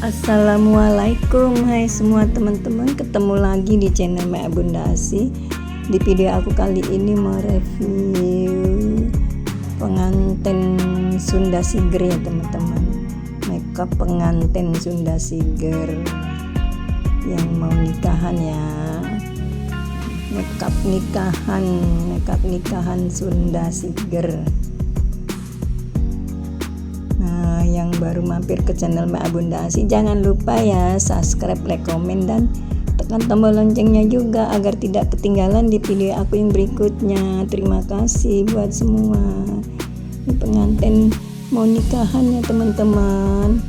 Assalamualaikum, hai semua teman-teman, ketemu lagi di channel Mak Bunda Asi. Di video aku kali ini mau review pengantin Sunda Siger ya teman-teman. Makeup pengantin Sunda Siger yang mau nikahan ya. Makeup nikahan Sunda Siger. Yang baru mampir ke channel Mak Bunda Asi, jangan lupa ya subscribe, like, komen, dan tekan tombol loncengnya juga agar tidak ketinggalan di video aku yang berikutnya. Terima kasih buat semua. Ini pengantin mau nikahan ya teman-teman.